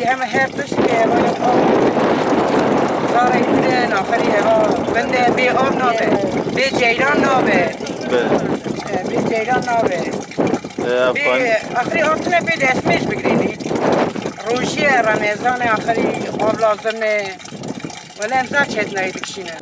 هم هرتش که زاره ایده ناخری هوا بنده بی آب نابه بی جیران نابه بی جیران نابه آخری آفتونه بی دستمیش بگیرید روشی رمضان آخری آب لازمه ولی امزا چهت نایید کشینه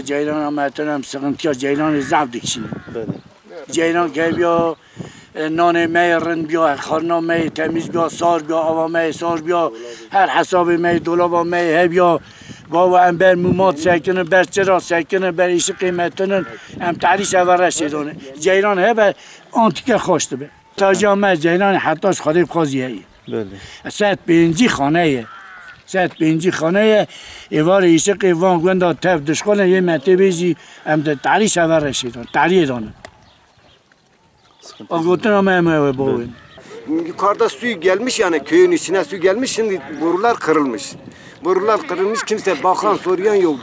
Ceylan ameliyatlarım sıkıntı yok. Ceylan zevk dikişini. Ceylan ki bia nane meyrın bia, karna mey temiz bia, sar bia, ava mey sar bia, her hesabı mey, dolaba mey, he bia. Baba em ber mumat sekini, ber çıra sekini, ber işi kıymetinin em tariş evara şeydonu. Ceylan hebe antike hoştu be. Tacame Ceylan hatta şarif kaziye. Set birinci xaneye. Set birinci xaneye evar işi kıyvan gönda tev dışkole yemete bezi em de tariş evara şeydonu. Tariş edonu. Ağutun ama eve boğun. Yukarıda su gelmiş yani köyün içine su gelmiş şimdi borular kırılmış. Borular kırılmış kimse bakan soruyan yok.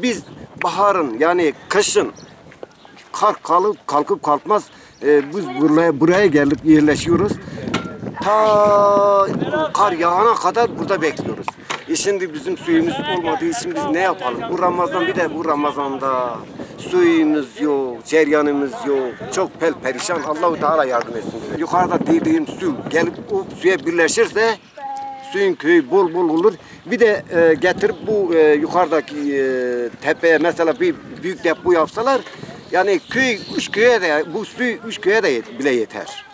Biz baharın yani kışın kar kalkıp kalkmaz biz buraya geldik yerleşiyoruz. Ta kar yağana kadar burada bekliyoruz. Şimdi bizim suyumuz olmadığı için biz ne yapalım? Bu Ramazan bir de bu Ramazan'da suyumuz yok, ceryanımız yok. Çok perişan. Allah-u Teala yardım etsin. Yukarıda dediğim su gelip o suya birleşirse suyun köyü bol olur. Bir de getirip bu yukarıdaki tepeye mesela bir büyük depo yapsalar yani köy üç köye de bu su üç köye de bile yeter.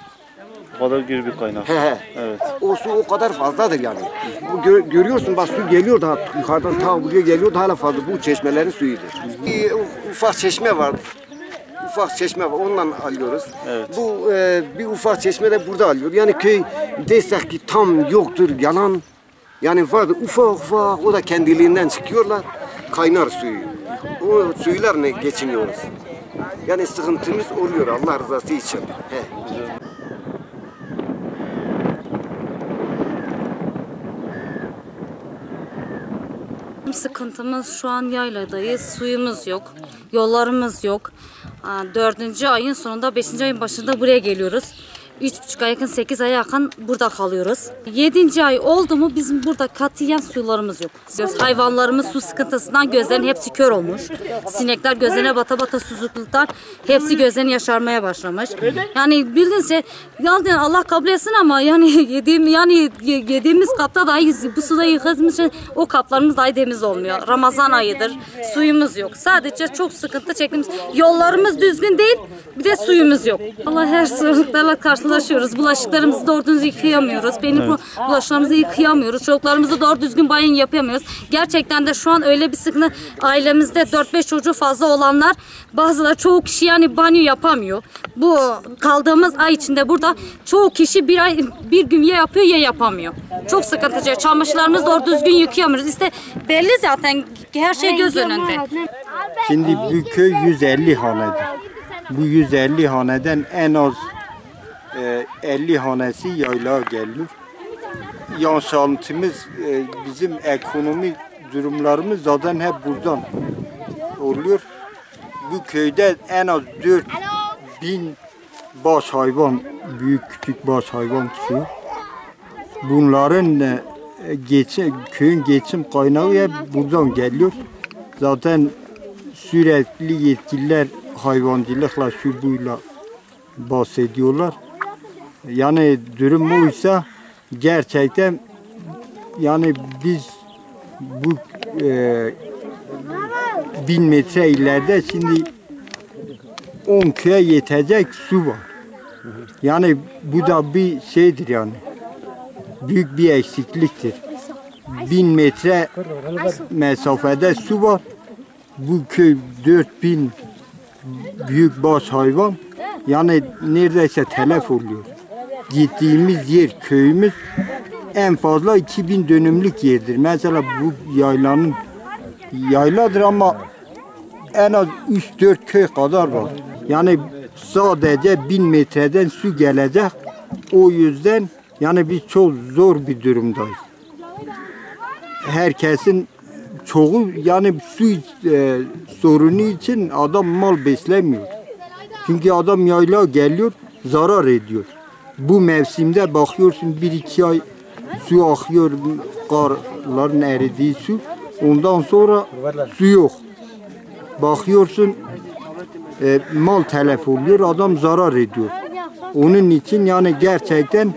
O kadar bir kaynak. Evet. O su o kadar fazladır yani. Bu görüyorsun bak su geliyor daha yukarıdan ta buraya geliyor hala fazla bu çeşmelerin suyudur. Bir ufak çeşme var. Ufak çeşme var ondan alıyoruz. Evet. Bu bir ufak çeşme de burada alıyor. Yani köy desek ki tam yoktur yalan. Yani vardı ufak o da kendiliğinden çıkıyorlar. Kaynar suyu. O suylarla geçiniyoruz. Yani sıkıntımız oluyor Allah rızası için. Sıkıntımız şu an yayladayız. Suyumuz yok. Yollarımız yok. 4. ayın sonunda 5. ayın başında buraya geliyoruz. 3,5 ay yakın 8 aya yakın burada kalıyoruz. 7. ay oldu mu bizim burada katiyen sularımız yok. Hayvanlarımız su sıkıntısından gözlerin hepsi kör olmuş. Sinekler gözlerine bata susuzluktan hepsi gözlerini yaşarmaya başlamış. Yani bildiğinizce yani Allah kabul etsin ama yani yediğimiz kapta dahi bu suda yıkadığımız için o kaplarımız dahi temiz olmuyor. Ramazan ayıdır. Suyumuz yok. Sadece çok sıkıntı çektiğimiz yollarımız düzgün değil. Bir de suyumuz yok. Allah her sorunlarla karşılaşıyoruz. Bulaşıklarımızı doğru düzgün yıkayamıyoruz. Bulaşıklarımızı yıkayamıyoruz. Çocuklarımızı doğru düzgün banyo yapamıyoruz. Gerçekten de şu an öyle bir sıkıntı ailemizde 4-5 çocuğu fazla olanlar çoğu kişi yani banyo yapamıyor. Bu kaldığımız ay içinde burada çoğu kişi bir gün ya yapıyor ya yapamıyor. Çok sıkıntı. Çamaşırlarımızı doğru düzgün yıkayamıyoruz. İşte belli zaten her şey göz önünde. Şimdi bu köy 150 hanedir. Bu 150 haneden en az 50 hanesi yaylaya geliyor. Yaşantımız, bizim ekonomi durumlarımız zaten hep buradan oluyor. Bu köyde en az 4000 baş hayvan, büyük küçük baş hayvan tutuyor. Bunların köyün geçim kaynağı hep buradan geliyor. Zaten sürekli yetkililer hayvancılıkla şu buyla bahsediyorlar. Yani durum buysa gerçekten yani biz bu 1000 metre ileride şimdi 10 köye yetecek su var. Yani bu da bir şeydir yani. Büyük bir eksikliktir. 1000 metre mesafede su var. Bu köy 4000 büyük baş hayvan. Yani neredeyse telef oluyor. Gittiğimiz yer köyümüz en fazla 2000 dönümlük yerdir. Mesela bu yayladır ama en az 3-4 köy kadar var. Yani sadece 1000 metreden su gelecek. O yüzden yani biz çok zor bir durumdayız. Herkesin çoğu yani su sorunu için adam mal beslemiyor. Çünkü adam yayla geliyor, zarar ediyor. Bu mevsimde bakıyorsun 1-2 ay su akıyor, karların eridiği su. Ondan sonra su yok. Bakıyorsun mal telef oluyor, adam zarar ediyor. Onun için yani gerçekten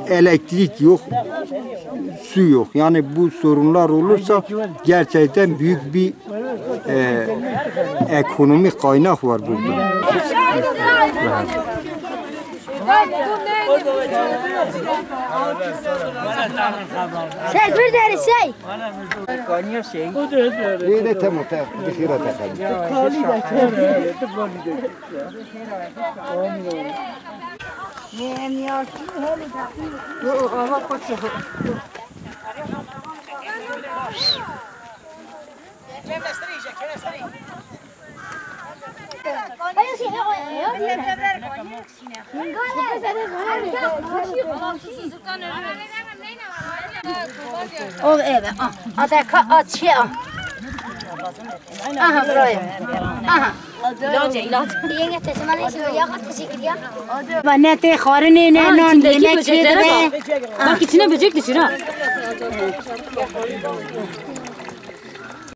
elektrik yok, su yok. Yani bu sorunlar olursa gerçekten büyük bir ekonomik kaynak var burada. Serpil deri şey. Yine tamam, bir kere O evet. Adaka açıyor. Aha buraya. Aha. İlaç, ilaç. Yenge tesma ne şey ya teşekkür ya. Ne te xarine ne non İçindeki ne böceklere çedre. bak. Bak içine böcek düşür ha.